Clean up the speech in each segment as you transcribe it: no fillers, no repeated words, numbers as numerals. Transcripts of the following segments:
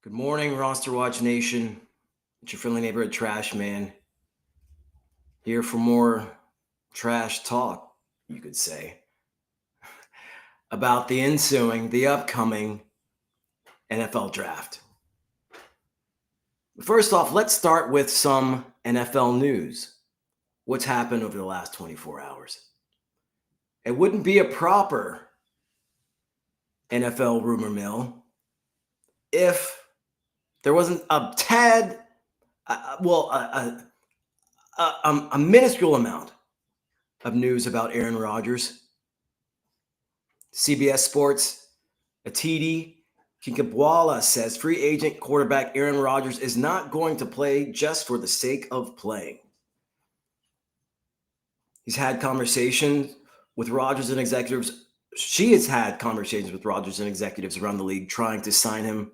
Good morning, RosterWatch Nation. It's your friendly neighborhood trash man. Here for more trash talk, you could say, about the upcoming NFL draft. First off, let's start with some NFL news. What's happened over the last 24 hours? It wouldn't be a proper NFL rumor mill if there wasn't a minuscule amount of news about Aaron Rodgers. CBS Sports, Atiti Kinkabwala says free agent quarterback Aaron Rodgers is not going to play just for the sake of playing. He's had conversations with Rodgers and executives. She has had conversations with Rodgers and executives around the league trying to sign him.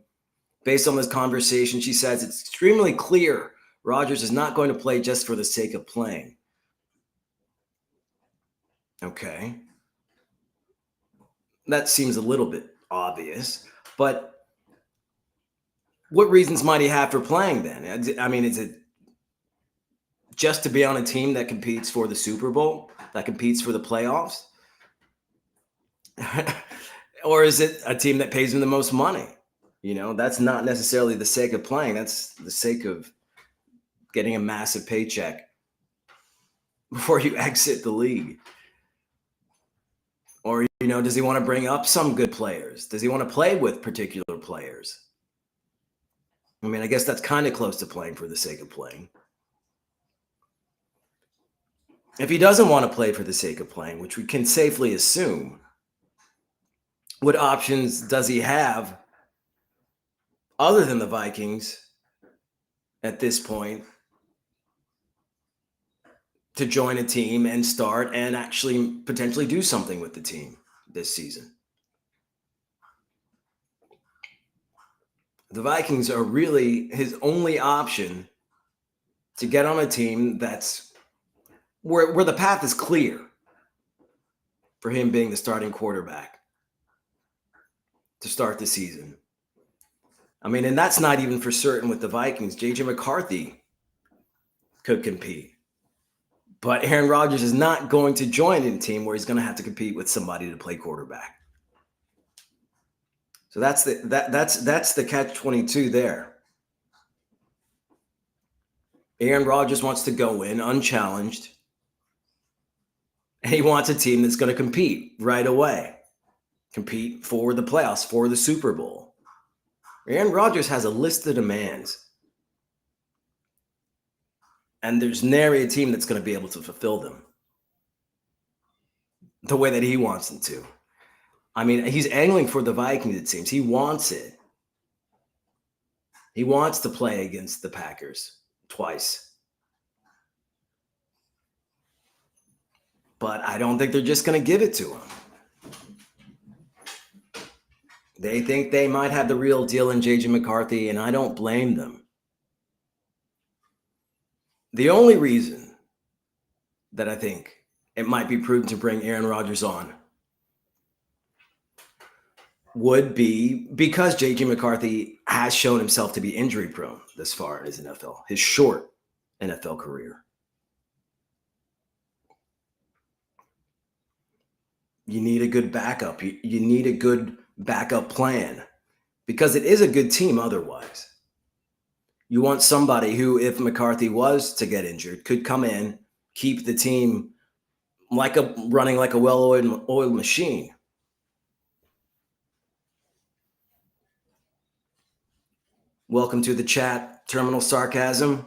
Based on this conversation, she says it's extremely clear Rodgers is not going to play just for the sake of playing. Okay. That seems a little bit obvious, but what reasons might he have for playing then? I mean, is it just to be on a team that competes for the Super Bowl, that competes for the playoffs? Or is it a team that pays him the most money? You know, that's not necessarily the sake of playing. That's the sake of getting a massive paycheck before you exit the league. Or, you know, does he want to bring up some good players? Does he want to play with particular players? I mean, I guess that's kind of close to playing for the sake of playing. If he doesn't want to play for the sake of playing, which we can safely assume, what options does he have other than the Vikings at this point to join a team and start and actually potentially do something with the team this season? The Vikings are really his only option to get on a team that's where the path is clear for him being the starting quarterback to start the season. I mean, and that's not even for certain with the Vikings. J.J. McCarthy could compete. But Aaron Rodgers is not going to join a team where he's going to have to compete with somebody to play quarterback. So that's the catch-22 there. Aaron Rodgers wants to go in unchallenged, and he wants a team that's going to compete right away, compete for the playoffs, for the Super Bowl. Aaron Rodgers has a list of demands, and there's nary a team that's going to be able to fulfill them the way that he wants them to. I mean, he's angling for the Vikings, it seems. He wants it. He wants to play against the Packers twice. But I don't think they're just going to give it to him. They think they might have the real deal in J.J. McCarthy, and I don't blame them. The only reason that I think it might be prudent to bring Aaron Rodgers on would be because J.J. McCarthy has shown himself to be injury prone this far in his short NFL career. You need a good backup. You need a good backup plan because it is a good team otherwise. You want somebody who, if McCarthy was to get injured, could come in, keep the team running like a well-oiled machine. Welcome to the chat, Terminal Sarcasm.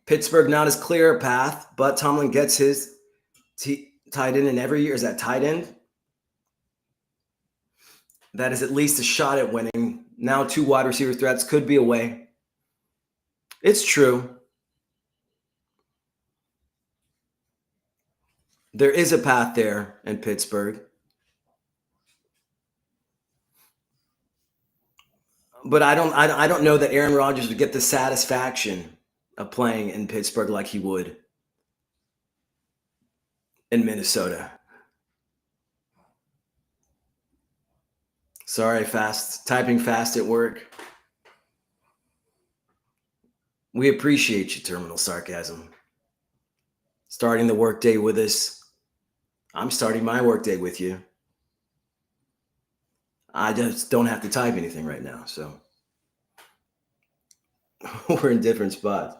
Pittsburgh not as clear a path, but Tomlin gets his tight end in every year. Is that tight end? That is at least a shot at winning. Now 2 wide receiver threats could be away. It's true. There is a path there in Pittsburgh. But I don't know that Aaron Rodgers would get the satisfaction of playing in Pittsburgh like he would in Minnesota. Sorry, typing fast at work. We appreciate you, Terminal Sarcasm. Starting the workday with us. I'm starting my workday with you. I just don't have to type anything right now, so we're in different spots.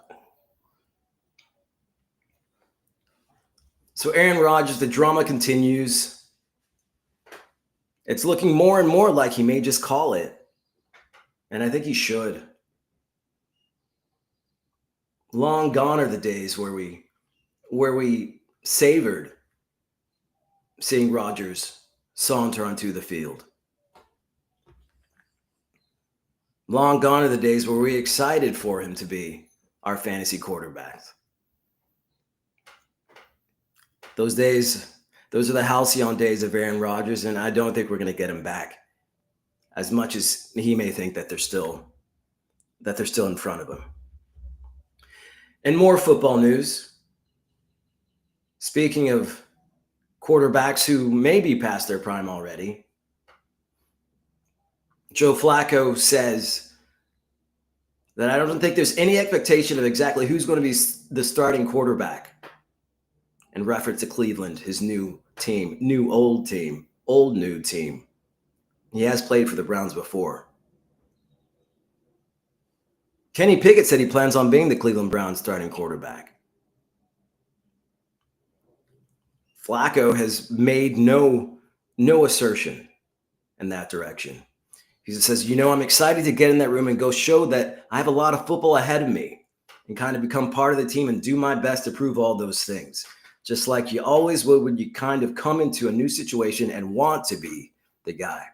So Aaron Rodgers, the drama continues. It's looking more and more like he may just call it. And I think he should. Long gone are the days where we savored seeing Rodgers saunter onto the field. Long gone are the days where we excited for him to be our fantasy quarterback. Those days, those are the halcyon days of Aaron Rodgers, and I don't think we're going to get him back. As much as he may think that they're still in front of him. And more football news. Speaking of quarterbacks who may be past their prime already, Joe Flacco says that I don't think there's any expectation of exactly who's going to be the starting quarterback, in reference to Cleveland, his new team, old new team. He has played for the Browns before. Kenny Pickett said he plans on being the Cleveland Browns starting quarterback. Flacco has made no assertion in that direction. He says, I'm excited to get in that room and go show that I have a lot of football ahead of me and kind of become part of the team and do my best to prove all those things. Just like you always would when you kind of come into a new situation and want to be the guy.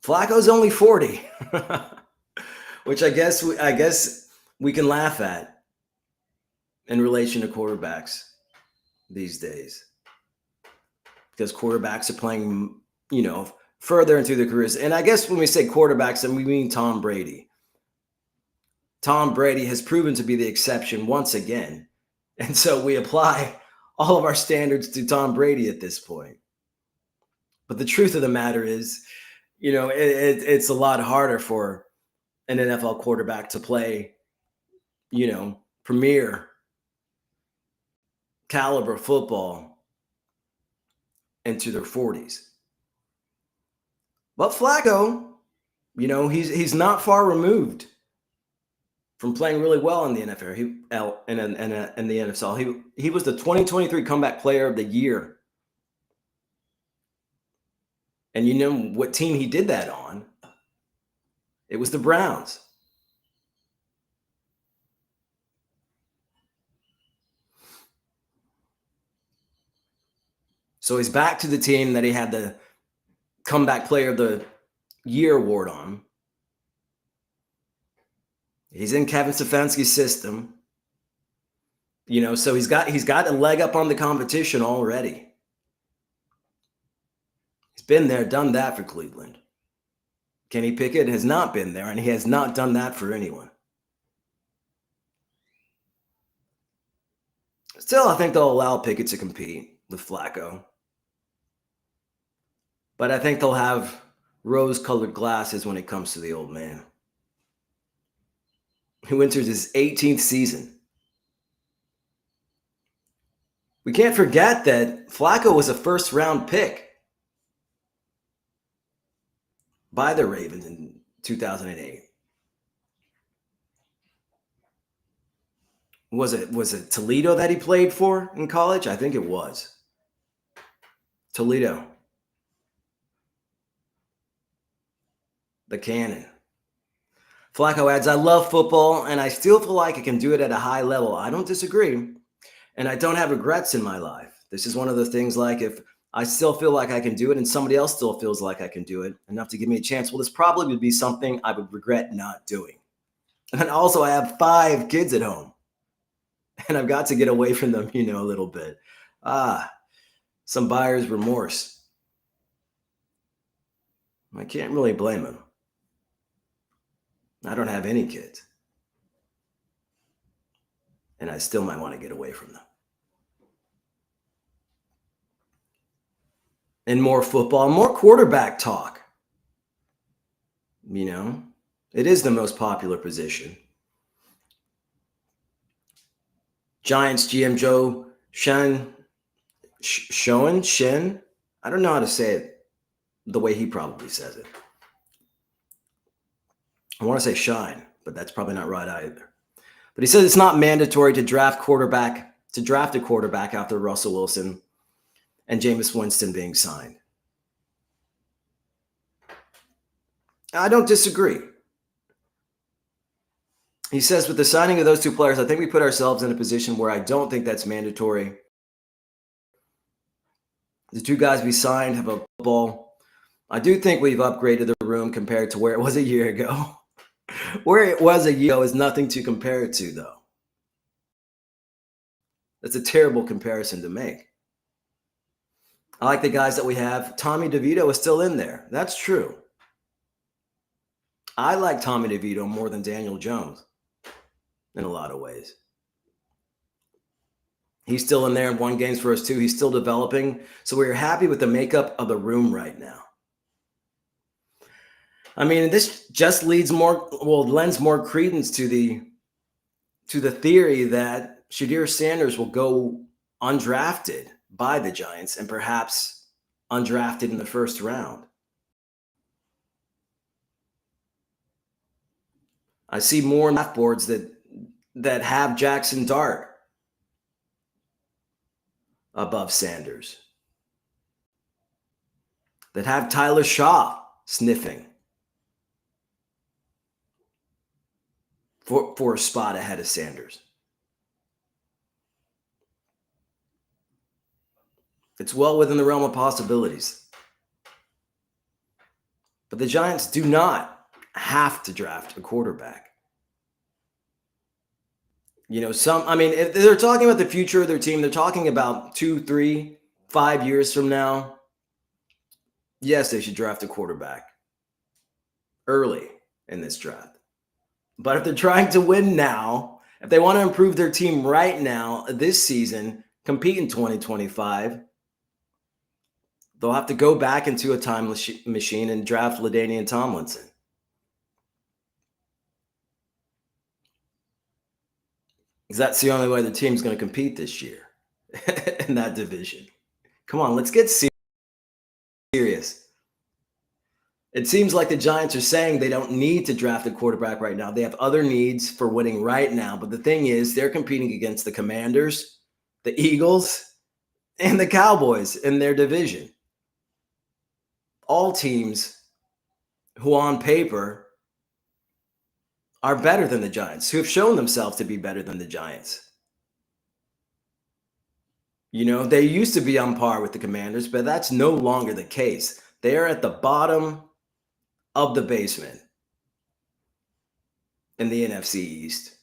Flacco's only 40, which I guess we can laugh at in relation to quarterbacks these days, because quarterbacks are playing, further into their careers. And I guess when we say quarterbacks, then we mean Tom Brady. Tom Brady has proven to be the exception once again. And so we apply all of our standards to Tom Brady at this point. But the truth of the matter is, it's a lot harder for an NFL quarterback to play, premier caliber football into their 40s. But Flacco, he's not far removed from playing really well in the NFL. In the NFL, he was the 2023 Comeback Player of the Year. And you know what team he did that on? It was the Browns. So he's back to the team that he had the Comeback Player of the Year award on. He's in Kevin Stefanski's system. So he's got a leg up on the competition already. He's been there, done that for Cleveland. Kenny Pickett has not been there, and he has not done that for anyone. Still, I think they'll allow Pickett to compete with Flacco. But I think they'll have rose-colored glasses when it comes to the old man, who enters his 18th season. We can't forget that Flacco was a first-round pick by the Ravens in 2008. Was it Toledo that he played for in college? I think it was Toledo. The Cannon. Flacco adds, I love football, and I still feel like I can do it at a high level. I don't disagree, and I don't have regrets in my life. This is one of the things, like, if I still feel like I can do it and somebody else still feels like I can do it enough to give me a chance, well, this probably would be something I would regret not doing. And also, I have 5 kids at home, and I've got to get away from them, a little bit. Some buyer's remorse. I can't really blame him. I don't have any kids, and I still might want to get away from them. and more football, more quarterback talk. You know, it is the most popular position. Giants GM Joe Shen, I don't know how to say it the way he probably says it. I want to say Shine, but that's probably not right either. But he says it's not mandatory to draft a quarterback after Russell Wilson and Jameis Winston being signed. I don't disagree. He says with the signing of those two players, I think we put ourselves in a position where I don't think that's mandatory. The two guys we signed have a football. I do think we've upgraded the room compared to where it was a year ago. Where it was a year ago is nothing to compare it to, though. That's a terrible comparison to make. I like the guys that we have. Tommy DeVito is still in there. That's true. I like Tommy DeVito more than Daniel Jones in a lot of ways. He's still in there and won games for us too. He's still developing. So we're happy with the makeup of the room right now. I mean, this just lends more credence to the theory that Shadir Sanders will go undrafted by the Giants and perhaps undrafted in the first round. I see more draft boards that have Jackson Dart above Sanders, that have Tyler Shaw sniffing for a spot ahead of Sanders. It's well within the realm of possibilities. But the Giants do not have to draft a quarterback. You know, if they're talking about the future of their team, they're talking about 2, 3, 5 years from now. Yes, they should draft a quarterback early in this draft. But if they're trying to win now, if they want to improve their team right now, this season, compete in 2025, they'll have to go back into a time machine and draft LaDainian Tomlinson. Because that's the only way the team's going to compete this year in that division. Come on, let's get serious. It seems like the Giants are saying they don't need to draft a quarterback right now. They have other needs for winning right now. But the thing is, they're competing against the Commanders, the Eagles, and the Cowboys in their division. All teams who on paper are better than the Giants, who have shown themselves to be better than the Giants. You know, they used to be on par with the Commanders, but that's no longer the case. They are at the bottom of the basement in the NFC East.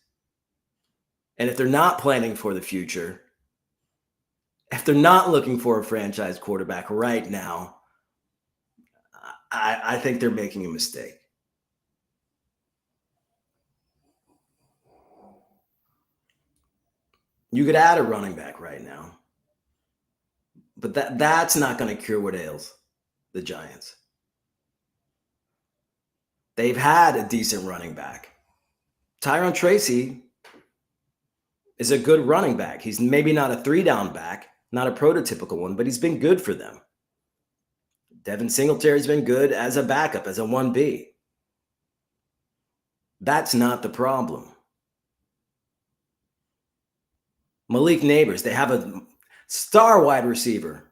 And if they're not planning for the future, if they're not looking for a franchise quarterback right now, I think they're making a mistake. You could add a running back right now, but that's not going to cure what ails the Giants. They've had a decent running back. Tyrone Tracy is a good running back. He's maybe not a 3-down back, not a prototypical one, but he's been good for them. Devin Singletary's been good as a backup, as a 1B. That's not the problem. Malik Neighbors, they have a star wide receiver.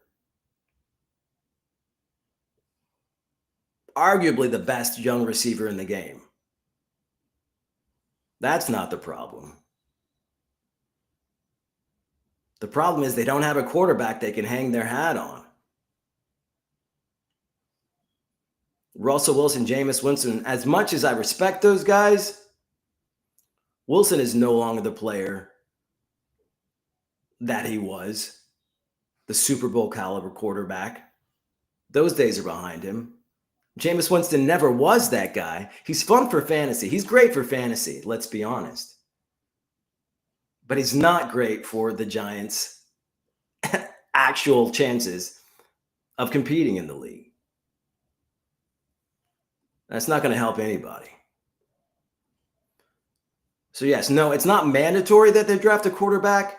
Arguably the best young receiver in the game. That's not the problem. The problem is they don't have a quarterback they can hang their hat on. Russell Wilson, Jameis Winston, as much as I respect those guys, Wilson is no longer the player that he was, the Super Bowl caliber quarterback. Those days are behind him. Jameis Winston never was that guy. He's fun for fantasy. He's great for fantasy, let's be honest. But he's not great for the Giants' actual chances of competing in the league. That's not going to help anybody. So yes, no, it's not mandatory that they draft a quarterback,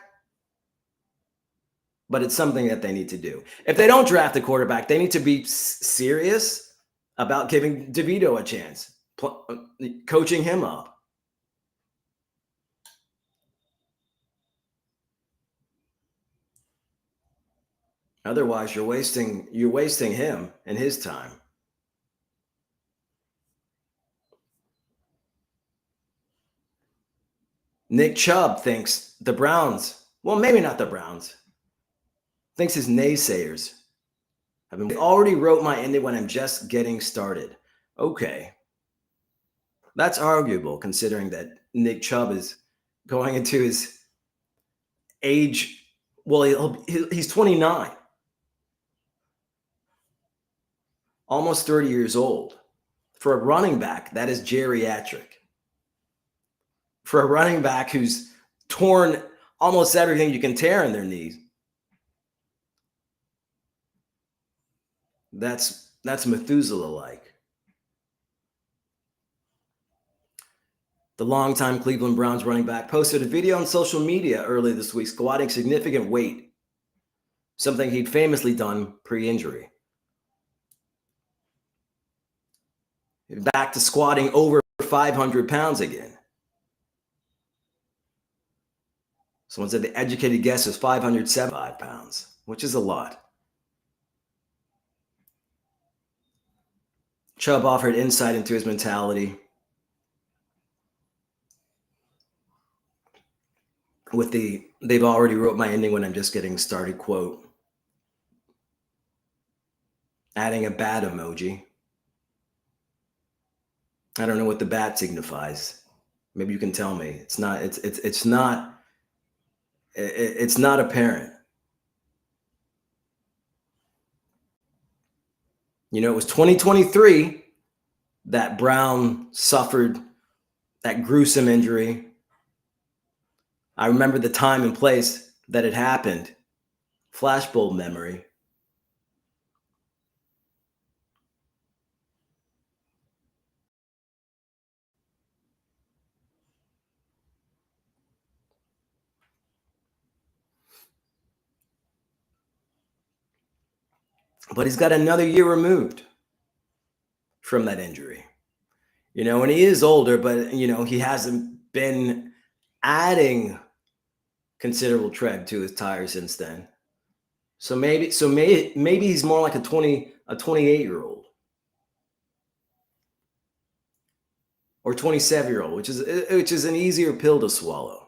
but it's something that they need to do. If they don't draft a quarterback, they need to be serious about giving DeVito a chance, coaching him up. Otherwise, you're wasting him and his time. Nick Chubb thinks the Browns, well, maybe not the Browns, thinks his naysayers have been already wrote my ending when I'm just getting started. Okay. That's arguable considering that Nick Chubb is going into his age. Well, he's 29, almost 30 years old. For a running back, that is geriatric. For a running back who's torn almost everything you can tear in their knees, that's Methuselah-like. The longtime Cleveland Browns running back posted a video on social media early this week squatting significant weight, something he'd famously done pre-injury. Back to squatting over 500 pounds again. Someone said the educated guess is 575 pounds, which is a lot. Chubb offered insight into his mentality with the "they've already wrote my ending when I'm just getting started" quote, adding a bat emoji. I don't know what the bat signifies. Maybe you can tell me. It's not apparent. You know, it was 2023 that Brown suffered that gruesome injury. I remember the time and place that it happened. Flashbulb memory. But he's got another year removed from that injury. You know, and he is older, but, you know, he hasn't been adding considerable tread to his tires since then. So maybe he's more like a 28-year-old or 27-year-old, which is an easier pill to swallow.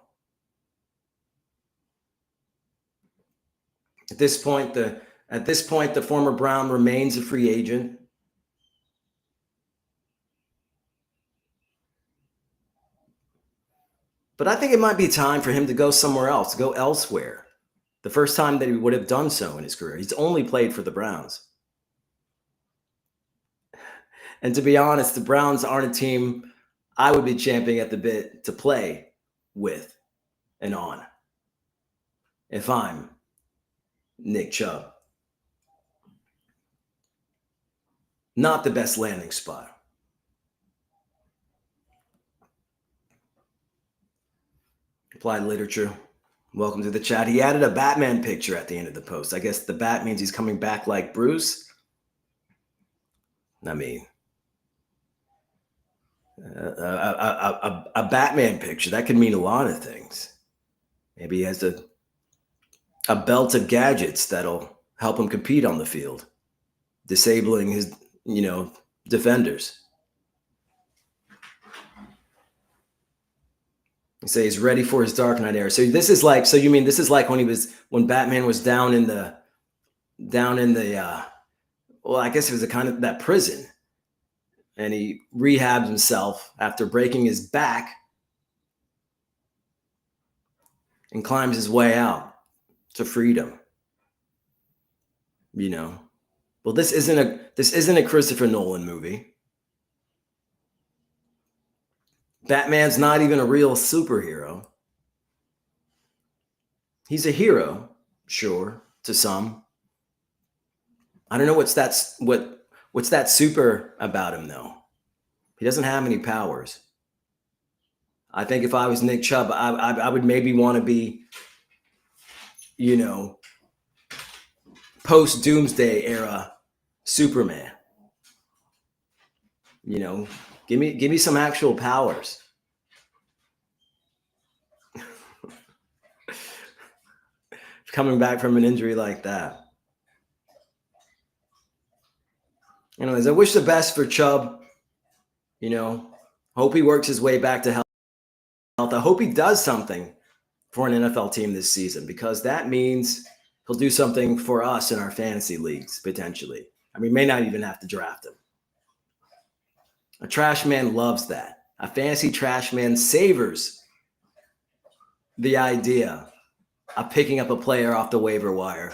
At this point, the former Brown remains a free agent. But I think it might be time for him to go somewhere else, to go elsewhere. The first time that he would have done so in his career. He's only played for the Browns. And to be honest, the Browns aren't a team I would be champing at the bit to play with and on if I'm Nick Chubb. Not the best landing spot. Applied literature. Welcome to the chat. He added a Batman picture at the end of the post. I guess the bat means he's coming back like Bruce. I mean, a Batman picture, that could mean a lot of things. Maybe he has a belt of gadgets that'll help him compete on the field, disabling his, defenders. You say he's ready for his Dark Knight era. So you mean this is like when Batman was down in the well, I guess it was a kind of that prison, and he rehabbed himself after breaking his back and climbs his way out to freedom. Well, this isn't a Christopher Nolan movie. Batman's not even a real superhero. He's a hero, sure, to some. I don't know what's that super about him though. He doesn't have any powers. I think if I was Nick Chubb, I would maybe want to be, you know, post Doomsday era Superman. You know, give me some actual powers. Coming back from an injury like that. Anyways, I wish the best for Chubb. You know, hope he works his way back to health. I hope he does something for an NFL team this season, because that means he'll do something for us in our fantasy leagues, potentially. I mean, may not even have to draft him. A trash man loves that. A fantasy trash man savors the idea of picking up a player off the waiver wire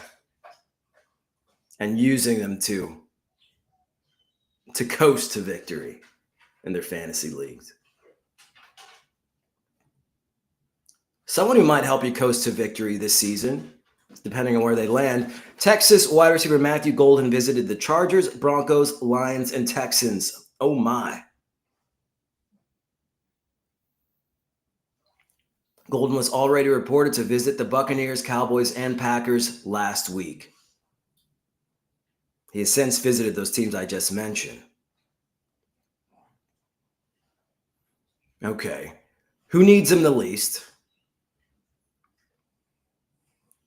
and using them to coast to victory in their fantasy leagues. Someone who might help you coast to victory this season, depending on where they land, Texas wide receiver Matthew Golden visited the Chargers, Broncos, Lions, and Texans. Oh my. Golden was already reported to visit the Buccaneers, Cowboys, and Packers last week. He has since visited those teams I just mentioned. Okay. Who needs him the least?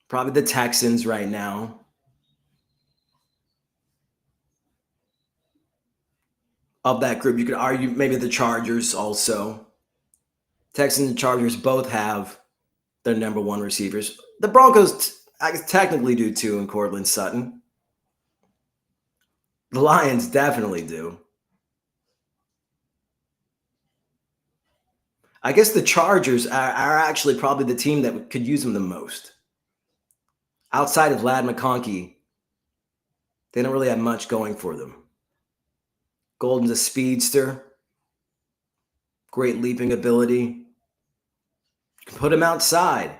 Probably the Texans right now. Of that group, you could argue maybe the Chargers also. Texans and Chargers both have their number one receivers. The Broncos technically do too in Courtland Sutton. The Lions definitely do. I guess the Chargers are actually probably the team that could use them the most. Outside of Ladd McConkey, they don't really have much going for them. Golden's a speedster, great leaping ability. You can put him outside.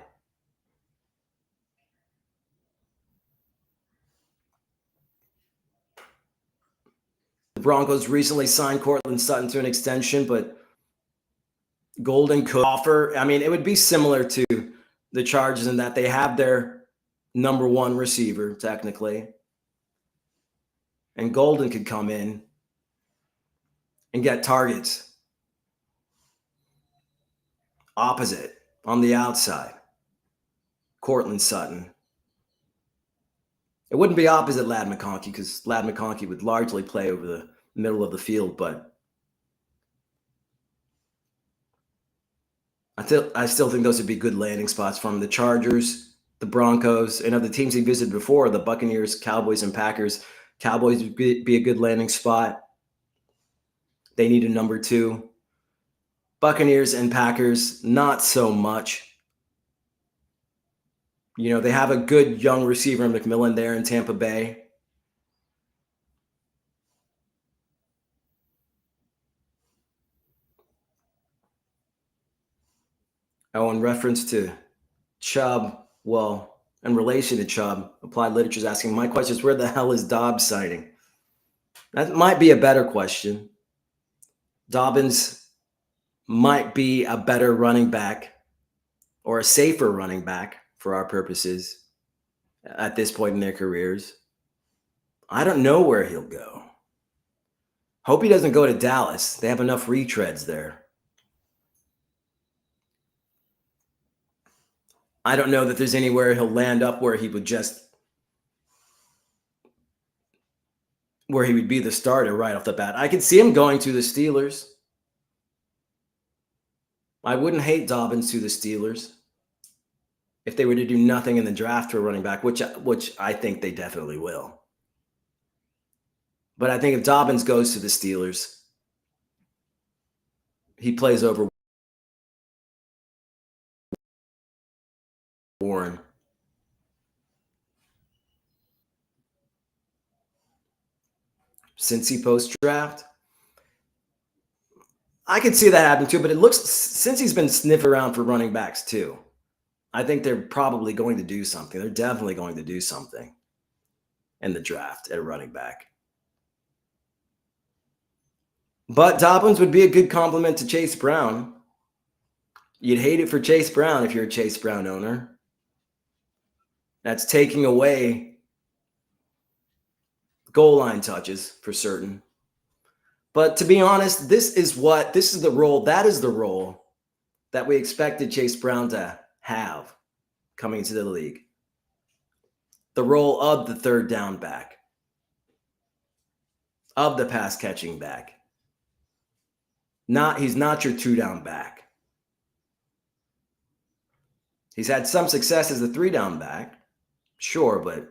The Broncos recently signed Courtland Sutton to an extension, but Golden could offer. I mean, it would be similar to the Chargers in that they have their number one receiver, technically. And Golden could come in and get targets opposite on the outside. Courtland Sutton. It wouldn't be opposite Ladd McConkey, because Ladd McConkey would largely play over the middle of the field, but I still think those would be good landing spots from the Chargers, the Broncos, and of the teams he visited before, the Buccaneers, Cowboys, and Packers. Cowboys would be a good landing spot. They need a number two. Buccaneers and Packers, not so much. You know, they have a good young receiver in McMillan there in Tampa Bay. Oh, in reference to Chubb, well, in relation to Chubb, Applied Literature is asking, my question is, where the hell is Dobbs signing? That might be a better question. Dobbins might be a better running back, or a safer running back for our purposes at this point in their careers. I don't know where he'll go. Hope he doesn't go to Dallas. They have enough retreads there. I don't know that there's anywhere he'll land up where he would be the starter right off the bat. I could see him going to the Steelers. I wouldn't hate Dobbins to the Steelers if they were to do nothing in the draft for a running back, which I think they definitely will. But I think if Dobbins goes to the Steelers, he plays over Warren. Since he post-draft, I could see that happen too, but it looks, since he's been sniffing around for running backs too, I think they're probably going to do something. They're definitely going to do something. in the draft at running back. But Dobbins would be a good complement to Chase Brown. You'd hate it for Chase Brown if you're a Chase Brown owner. That's taking away goal line touches for certain. But to be honest, this is the role that we expected Chase Brown to have coming into the league. The role of the third down back, of the pass catching back. He's not your 2-down back. He's had some success as a 3-down back, sure, but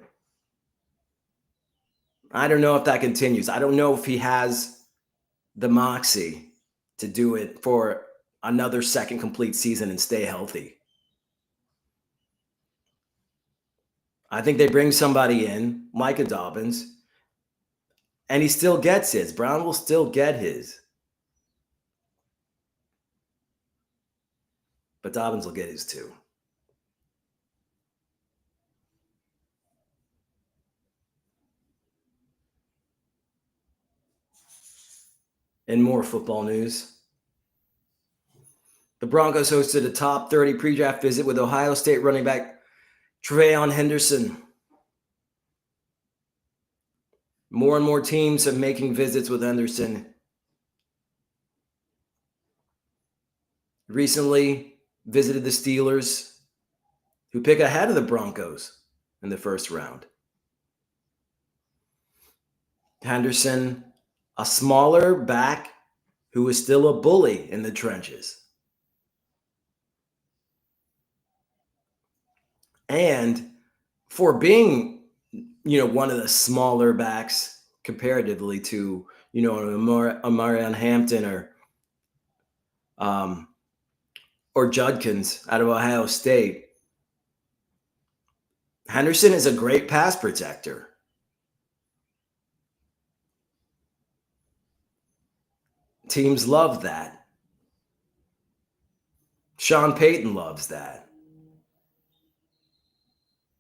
I don't know if that continues. I don't know if he has the moxie to do it for another second complete season and stay healthy. I think they bring somebody in, Micah Dobbins, and he still gets his. Brown will still get his. But Dobbins will get his too. In more football news, the Broncos hosted a top 30 pre-draft visit with Ohio State running back Tre'Von Henderson. More and more teams are making visits with Henderson. Recently visited the Steelers, who pick ahead of the Broncos in the first round. Henderson, a smaller back who is still a bully in the trenches. And for being, one of the smaller backs comparatively to, Amarian Hampton or Judkins out of Ohio State, Henderson is a great pass protector. Teams love that. Sean Payton loves that.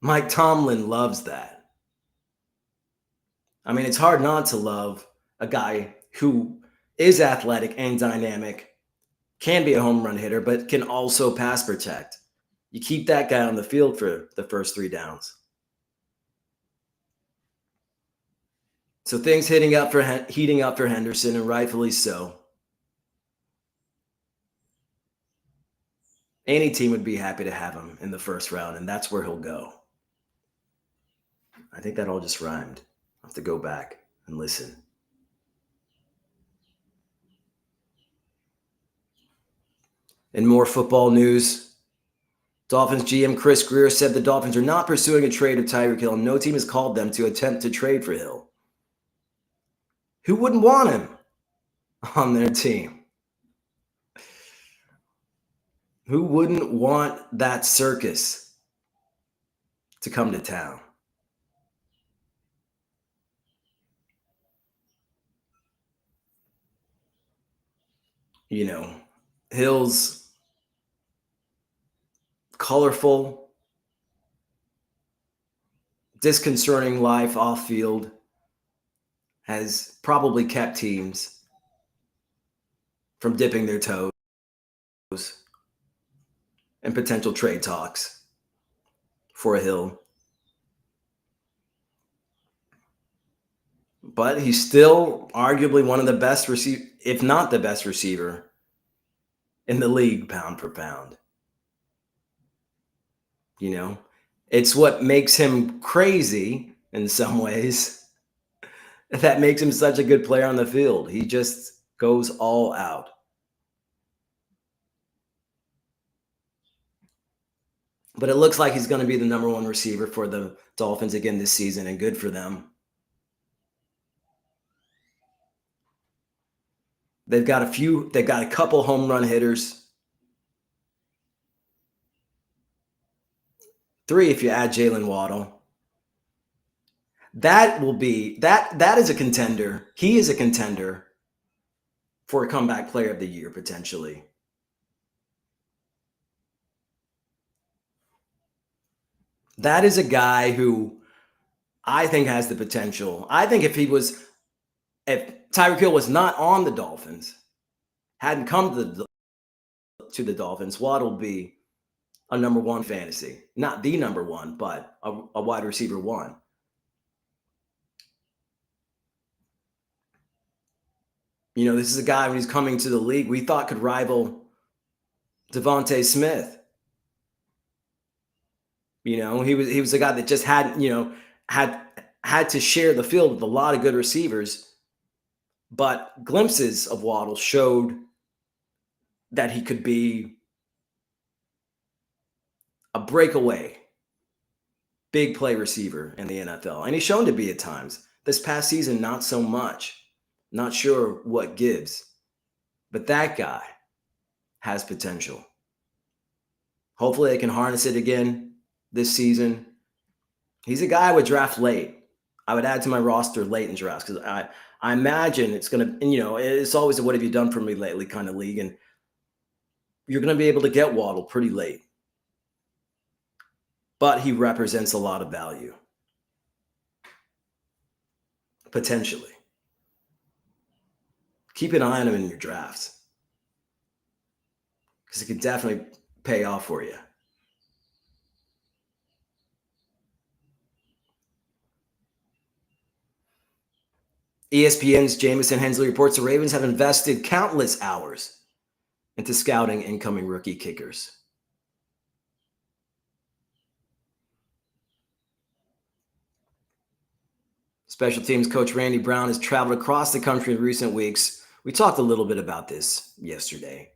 Mike Tomlin loves that. I mean, it's hard not to love a guy who is athletic and dynamic, can be a home run hitter, but can also pass protect. You keep that guy on the field for the first 3 downs. So things heating up for Henderson, and rightfully so. Any team would be happy to have him in the first round, and that's where he'll go. I think that all just rhymed. I'll have to go back and listen. In more football news, Dolphins GM Chris Greer said the Dolphins are not pursuing a trade of Tyreek Hill, and no team has called them to attempt to trade for Hill. Who wouldn't want him on their team? Who wouldn't want that circus to come to town? Hill's colorful, disconcerting life off field has probably kept teams from dipping their toes in potential trade talks for a Hill. But he's still arguably one of the best if not the best receiver in the league, pound for pound. It's what makes him crazy in some ways that makes him such a good player on the field. He just goes all out. But it looks like he's going to be the number 1 receiver for the Dolphins again this season, and good for them. They've got a couple home run hitters. 3 if you add Jalen Waddle. That is a contender. He is a contender for a comeback player of the year, potentially. That is a guy who I think has the potential. I think if Tyreek Hill was not on the Dolphins, hadn't come to the Dolphins, Waddle would be a number one fantasy. Not the number one, but a wide receiver one. This is a guy when he's coming to the league we thought could rival Devontae Smith. He was a guy that just had to share the field with a lot of good receivers, but glimpses of Waddle showed that he could be a breakaway big play receiver in the NFL, and he's shown to be at times. This past season, not so much. Not sure what gives, but that guy has potential. Hopefully they can harness it again this season. He's a guy I would draft late. I would add to my roster late in drafts because I imagine it's going to, it's always a what have you done for me lately kind of league, and you're going to be able to get Waddle pretty late. But he represents a lot of value. Potentially. Keep an eye on him in your drafts because it could definitely pay off for you. ESPN's Jamison Hensley reports the Ravens have invested countless hours into scouting incoming rookie kickers. Special teams coach Randy Brown has traveled across the country in recent weeks. We talked a little bit about this yesterday.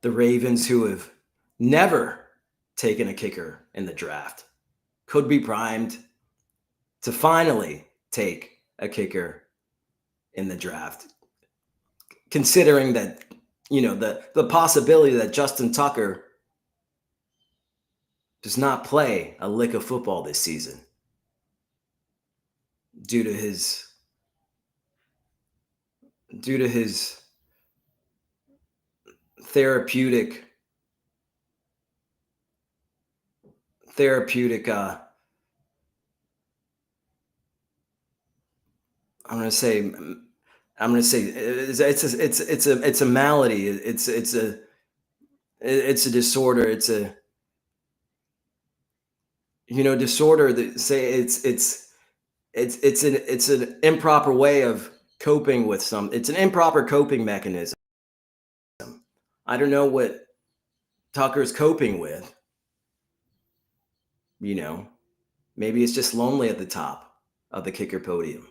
The Ravens, who have never taken a kicker in the draft, could be primed to finally take a kicker in the draft, considering that, the possibility that Justin Tucker does not play a lick of football this season due to his therapeutic I'm going to say it's a malady. It's a disorder. It's a disorder that say it's an improper way of coping with it's an improper coping mechanism. I don't know what Tucker's coping with. Maybe it's just lonely at the top of the kicker podium.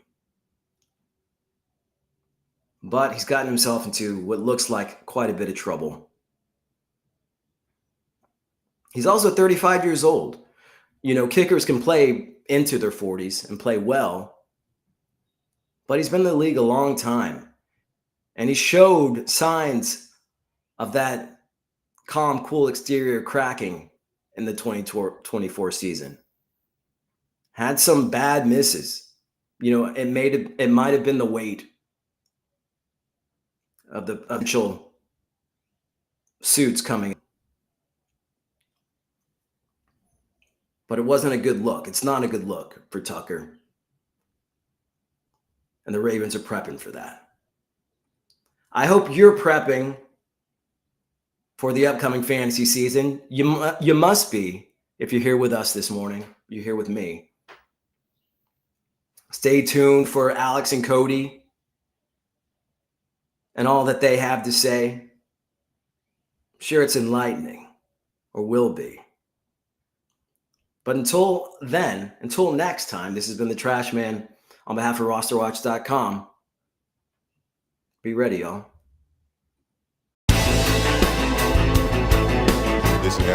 But he's gotten himself into what looks like quite a bit of trouble. He's also 35 years old. Kickers can play into their 40s and play well, but he's been in the league a long time, and he showed signs of that calm, cool exterior cracking in the 2024 season. Had some bad misses. It might have been the weight of the potential suits coming. But it wasn't a good look. It's not a good look for Tucker. And the Ravens are prepping for that. I hope you're prepping for the upcoming fantasy season. You must be if you're here with us this morning. You're here with me. Stay tuned for Alex and Cody and all that they have to say. I'm sure it's enlightening, or will be. But until next time, this has been the Trash Man on behalf of RosterWatch.com. Be ready, y'all. This is